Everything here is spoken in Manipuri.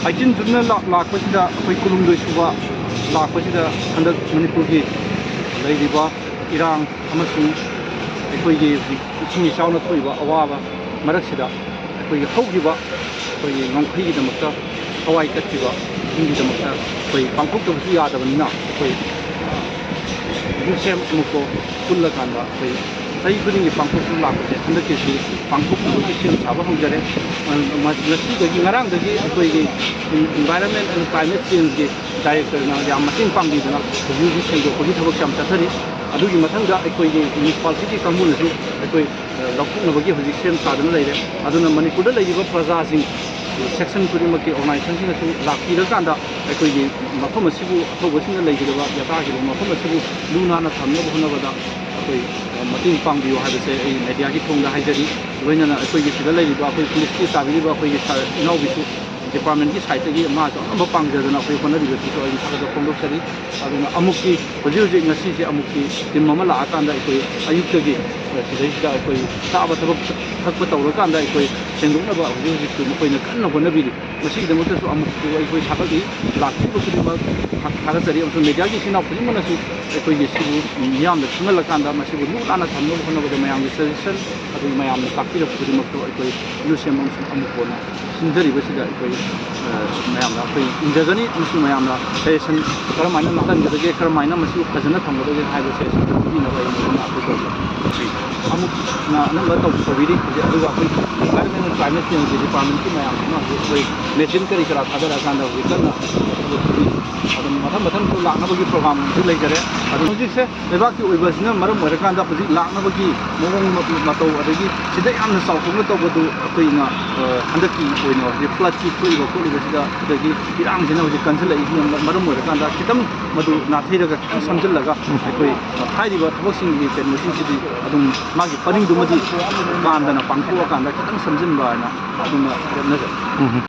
18 June lakpasida akhoi kulumdoi suba lakpasida handak Manipurgi leiriba irang amasung akhoi ising chauna thoiba awaba maraksida akhoi haugiba akhoi ngongkhai gi damakta hawai kattiba ingi damakta akhoi pangthoktabsu yadabanina akhoi musem amuko pulla kanda akhoi sai khudingi pangthoksu lakpase handakisi pangthoktabsu sem saba haujare ngasi ngarang dagi akhoi environment and climate change gi director na yam mating pangdina review sengdo ko thobak sam chathari adugi mathangda akhoi gi municipality kangmul su akhoi lauknabagi hojik sem sadana leire aduna manipurda leiba praja sing section khudimaki organization sing su lakira kanda akhoi gi mafam asibu thobasing leigidaba yata gi mafam asibu luna na thamna bhunabada akhoi mating pangbiyo habase ei media gi thongda haijari loinana akhoi gi sida leiba akhoi police ki tabiriba akhoi gi inau bisu department ki side gi ma jo amba pangjadana akhoi khona riga ti so ai thakada khongdok sari aduna amuki hoji ngasi je amuki tim mama la akanda akhoi ayuk gi sidai sida akhoi taba tabak thakpa tawra kanda akhoi sengdukna ba hoji tu mukoi na kanna hona biri masi da mutu amuki akhoi thakagi lakti bu kudima thakada sari amso media gi sina khujimana su akhoi gi sibu miyam da sungal kanda masi bu lu lana thamno khona ba mayam gi suggestion adu mayam takti ra khujima to akhoi yusem amso amukona sinjari ba sida akhoi mayam da akhoi injagani musu mayam da session karamaina nakan ge karamaina masu khajana thamdo ge haiba session bi na ba na akhoi amuk na namba taw sobiri je adu akhoi environment and climate change department ki mayam na akhoi machine kari kara thadara kanda wi kana adum matham to lakna bagi program tu leijare adu hojik se lebak ki oibasina maram morakanda hojik lakna bagi mong matau adagi sida yamna saukung to bodu akhoi na handaki oino je flood ki khoi ba ko libasida adagi irang jena hojik cancel ai maram morakanda kitam madu na thairaga samjil laga akhoi thairiba thabosing gi tenmosin sidi adum magi paring dumadi bandana pangko kanda kitam samjin ba na aduma na